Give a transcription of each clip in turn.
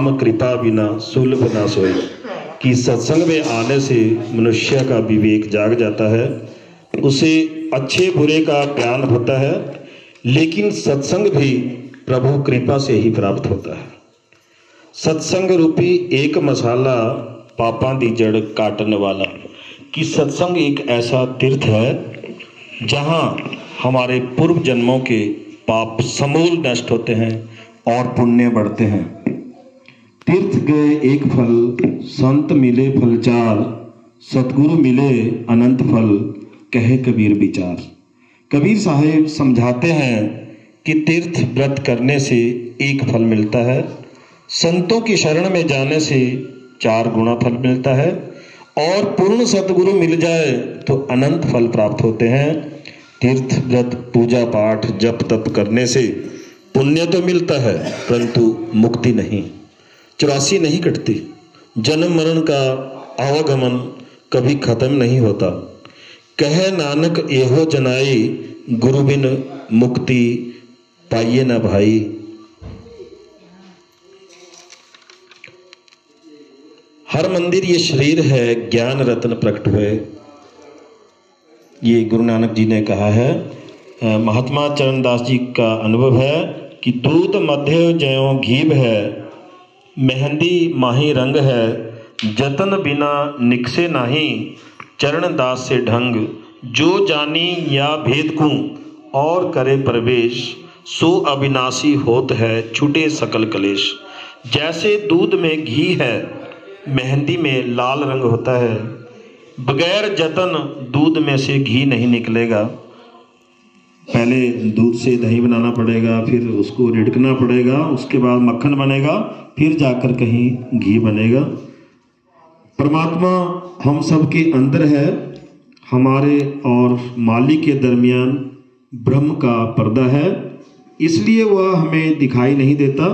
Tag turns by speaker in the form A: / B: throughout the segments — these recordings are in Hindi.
A: राम कृपा बिना सुलभ ना सोए, कि सत्संग में आने से मनुष्य का विवेक जाग जाता है, उसे अच्छे बुरे का ज्ञान होता है। लेकिन सत्संग भी प्रभु कृपा से ही प्राप्त होता है। सत्संग रूपी एक मसाला पापां दी जड़ काटने वाला, कि सत्संग एक ऐसा तीर्थ है जहाँ हमारे पूर्व जन्मों के पाप समूल नष्ट होते हैं और पुण्य बढ़ते हैं। तीर्थ गए एक फल, संत मिले फल चार, सतगुरु मिले अनंत फल, कहे कबीर विचार। कबीर साहिब समझाते हैं कि तीर्थ व्रत करने से एक फल मिलता है, संतों की शरण में जाने से 4 गुना फल मिलता है, और पूर्ण सतगुरु मिल जाए तो अनंत फल प्राप्त होते हैं। तीर्थ व्रत पूजा पाठ जप तप करने से पुण्य तो मिलता है, परंतु मुक्ति नहीं, 84 नहीं कटती। जन्म मरण का आवागमन कभी खत्म नहीं होता। कहे नानक एहो जनाई, गुरु बिन मुक्ति पाइए ना भाई। हर मंदिर ये शरीर है, ज्ञान रत्न प्रकट हुए, ये गुरु नानक जी ने कहा है। महात्मा चरणदास जी का अनुभव है कि दूध मध्य ज्यों घीब है, मेहंदी माही रंग है, जतन बिना निकसे नाही, चरण दास से ढंग, जो जानी या भेद को और करे प्रवेश, सो अविनाशी होत है छूटे सकल कलेश। जैसे दूध में घी है, मेहंदी में लाल रंग होता है, बगैर जतन दूध में से घी नहीं निकलेगा। पहले दूध से दही बनाना पड़ेगा, फिर उसको रिड़कना पड़ेगा, उसके बाद मक्खन बनेगा, फिर जाकर कहीं घी बनेगा। परमात्मा हम सब के अंदर है, हमारे और मालिक के दरमियान ब्रह्म का पर्दा है, इसलिए वह हमें दिखाई नहीं देता।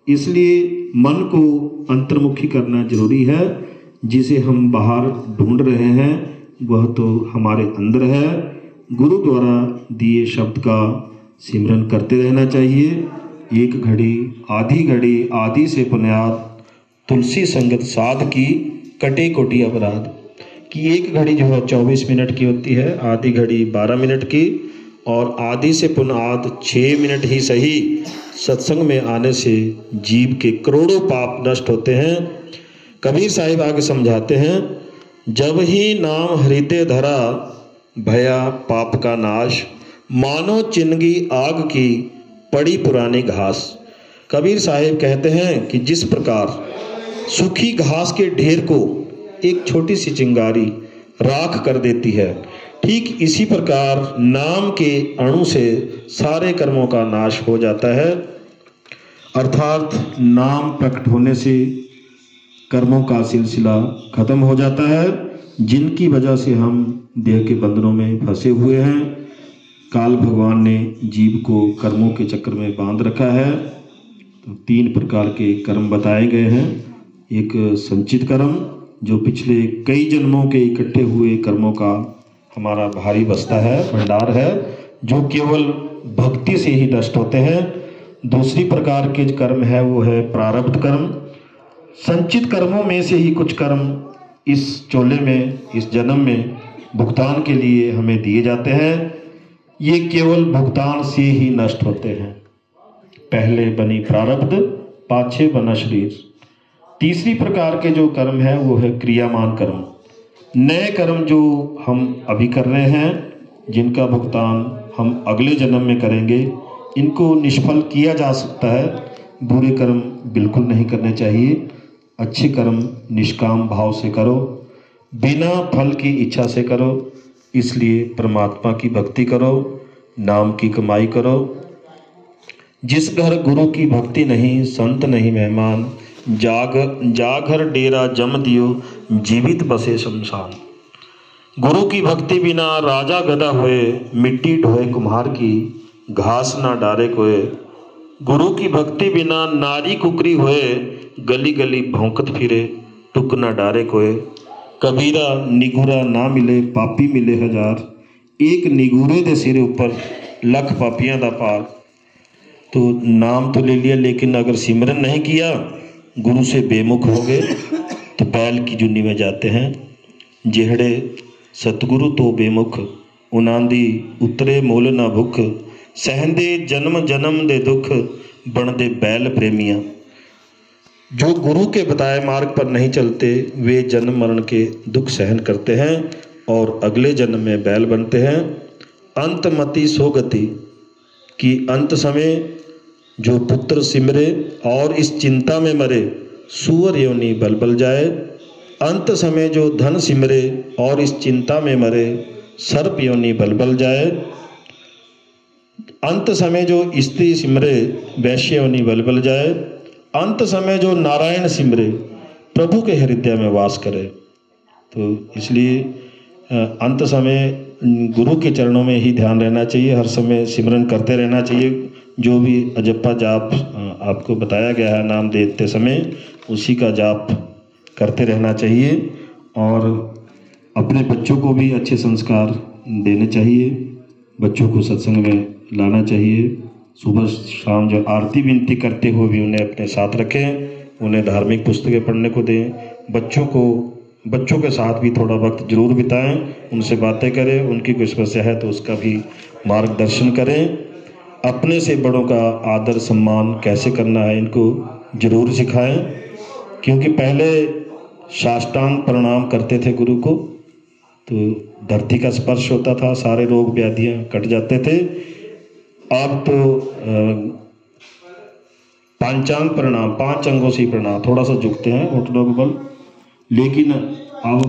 A: इसलिए मन को अंतर्मुखी करना जरूरी है। जिसे हम बाहर ढूंढ रहे हैं वह तो हमारे अंदर है। गुरु द्वारा दिए शब्द का सिमरन करते रहना चाहिए। एक घड़ी आदि से बुनियाद, तुलसी संगत साध की कटे कोटि अपराध। कि एक घड़ी जो है 24 मिनट की होती है, आधी घड़ी 12 मिनट की, और आदि से पुनाद 6 मिनट ही सही सत्संग में आने से जीव के करोड़ों पाप नष्ट होते हैं। कबीर साहिब आगे समझाते हैं, जब ही नाम हृदय धरा, भया पाप का नाश, मानो चिन्हगी आग की पड़ी पुरानी घास। कबीर साहिब कहते हैं कि जिस प्रकार सूखी घास के ढेर को एक छोटी सी चिंगारी राख कर देती है, ठीक इसी प्रकार नाम के अणु से सारे कर्मों का नाश हो जाता है। अर्थात नाम प्रकट होने से कर्मों का सिलसिला खत्म हो जाता है, जिनकी वजह से हम देह के बंधनों में फंसे हुए हैं। काल भगवान ने जीव को कर्मों के चक्कर में बांध रखा है। तो 3 प्रकार के कर्म बताए गए हैं। एक संचित कर्म, जो पिछले कई जन्मों के इकट्ठे हुए कर्मों का हमारा भारी बस्ता है, भंडार है, जो केवल भक्ति से ही नष्ट होते हैं। दूसरी प्रकार के कर्म है वो है प्रारब्ध कर्म। संचित कर्मों में से ही कुछ कर्म इस चोले में, इस जन्म में भुगतान के लिए हमें दिए जाते हैं। ये केवल भुगतान से ही नष्ट होते हैं। पहले बनी प्रारब्ध, पाछे बना शरीर। तीसरी प्रकार के जो कर्म है वो है क्रियामान कर्म। नए कर्म जो हम अभी कर रहे हैं, जिनका भुगतान हम अगले जन्म में करेंगे, इनको निष्फल किया जा सकता है। बुरे कर्म बिल्कुल नहीं करने चाहिए। अच्छे कर्म निष्काम भाव से करो, बिना फल की इच्छा से करो। इसलिए परमात्मा की भक्ति करो, नाम की कमाई करो। जिस घर गुरु की भक्ति नहीं, संत नहीं मेहमान, जाघर डेरा जम दियो, जीवित बसे शमशान। गुरु की भक्ति बिना राजा गदा हुए, मिट्टी ढोए कुम्हार की, घास ना डारे कोय। गुरु की भक्ति बिना नारी कुकरी हुए, गली गली भौंकत फिरे, टुक ना डारे कोय। कबीरा निगुरा ना मिले, पापी मिले हजार, एक निगुरे दे सिरे ऊपर लख पापियां दा पार। तो नाम तो ले लिया, लेकिन अगर सिमरन नहीं किया गुरु से बेमुख हो गए तो बैल की जुन्नी में जाते हैं। जेहड़े सतगुरु तो बेमुख उनांदी उतरे मोल ना भुख, सहंदे जन्म जन्म दे दुख बनदे बैल प्रेमिया। जो गुरु के बताए मार्ग पर नहीं चलते वे जन्म मरण के दुख सहन करते हैं और अगले जन्म में बैल बनते हैं। अंतमति सोगति कि अंत समय जो पुत्र सिमरे और इस चिंता में मरे, सूअर योनि बल जाए। अंत समय जो धन सिमरे और इस चिंता में मरे, सर्प योनि बल जाए। अंत समय जो स्त्री सिमरे, वैश्य योनि बल जाए। अंत समय जो नारायण सिमरे, प्रभु के हृदय में वास करे। तो इसलिए अंत समय गुरु के चरणों में ही ध्यान रहना चाहिए, हर समय सिमरन करते रहना चाहिए। जो भी अजप्पा जाप आपको बताया गया है नाम देते समय, उसी का जाप करते रहना चाहिए और अपने बच्चों को भी अच्छे संस्कार देने चाहिए। बच्चों को सत्संग में लाना चाहिए। सुबह शाम जो आरती विनती करते हुए भी उन्हें अपने साथ रखें, उन्हें धार्मिक पुस्तकें पढ़ने को दें। बच्चों के साथ भी थोड़ा वक्त जरूर बिताएं, उनसे बातें करें, उनकी कोई समस्या है तो उसका भी मार्गदर्शन करें। अपने से बड़ों का आदर सम्मान कैसे करना है इनको जरूर सिखाएं, क्योंकि पहले साष्टांग प्रणाम करते थे गुरु को तो धरती का स्पर्श होता था, सारे रोग व्याधियां कट जाते थे। अब तो पंचांग प्रणाम, 5 अंगों से प्रणाम, थोड़ा सा झुकते हैं घुटनों के बल, लेकिन अब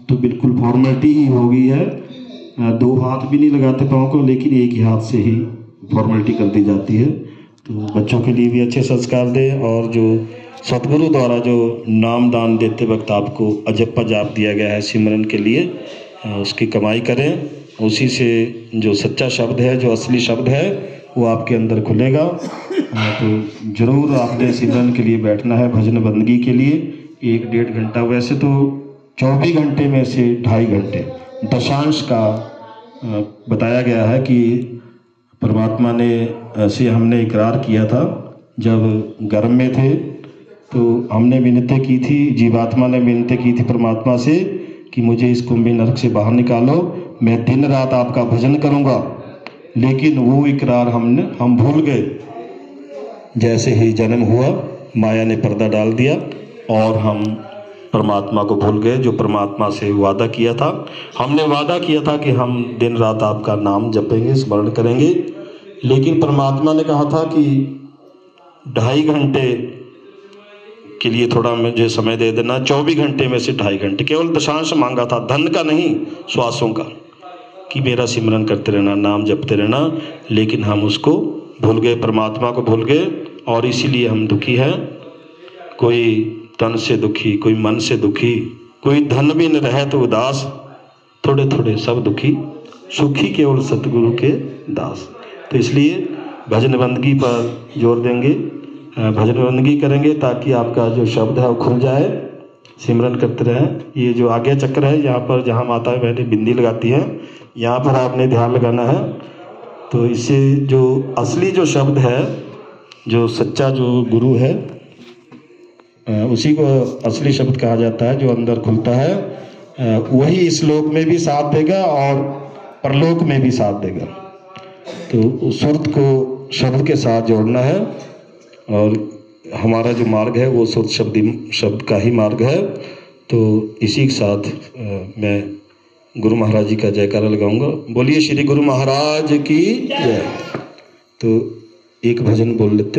A: तो बिल्कुल फॉर्मेलिटी ही हो गई है। 2 हाथ भी नहीं लगाते पाँव को, लेकिन एक ही हाथ से ही फॉर्मेलिटी कर दी जाती है। तो बच्चों के लिए भी अच्छे संस्कार दें और जो सतगुरु द्वारा जो नाम दान देते वक्त आपको अजप्पा जाप दिया गया है सिमरन के लिए, उसकी कमाई करें। उसी से जो सच्चा शब्द है, जो असली शब्द है, वो आपके अंदर खुलेगा। तो ज़रूर आपने सिमरन के लिए बैठना है, भजन बंदगी के लिए 1-1.5 घंटा। वैसे तो 24 घंटे में से 2.5 घंटे दशांश का बताया गया है कि परमात्मा ने से हमने इकरार किया था जब गर्भ में थे, तो हमने विनती की थी, जीवात्मा ने विनती की थी परमात्मा से कि मुझे इस कुंभी नरक से बाहर निकालो, मैं दिन रात आपका भजन करूंगा। लेकिन वो इकरार हम भूल गए। जैसे ही जन्म हुआ माया ने पर्दा डाल दिया और हम परमात्मा को भूल गए, जो परमात्मा से वादा किया था। हमने वादा किया था कि हम दिन रात आपका नाम जपेंगे, स्मरण करेंगे, लेकिन परमात्मा ने कहा था कि 2.5 घंटे के लिए थोड़ा मुझे समय दे देना। 24 घंटे में से 2.5 घंटे केवल दशांश मांगा था, धन का नहीं, श्वासों का, कि मेरा सिमरन करते रहना, नाम जपते रहना। लेकिन हम उसको भूल गए, परमात्मा को भूल गए और इसीलिए हम दुखी हैं। कोई तन से दुखी, कोई मन से दुखी, कोई धन भी न रहे तो उदास, थोड़े थोड़े सब दुखी, सुखी केवल सतगुरु के दास। तो इसलिए भजन बंदगी पर जोर देंगे, भजन बंदगी करेंगे ताकि आपका जो शब्द है वो खुल जाए, सिमरन करते रहें। ये जो आज्ञा चक्र है, यहाँ पर जहाँ माता बहनें बिंदी लगाती हैं, यहाँ पर आपने ध्यान लगाना है। तो इससे जो असली जो शब्द है, जो सच्चा जो गुरु है, उसी को असली शब्द कहा जाता है, जो अंदर खुलता है। वही इस लोक में भी साथ देगा और परलोक में भी साथ देगा। तो सुरत को शब्द के साथ जोड़ना है और हमारा जो मार्ग है वो सुरत शब्द का ही मार्ग है। तो इसी के साथ मैं गुरु महाराज जी का जयकारा लगाऊंगा। बोलिए श्री गुरु महाराज की जय। तो एक भजन बोल लेते हैं।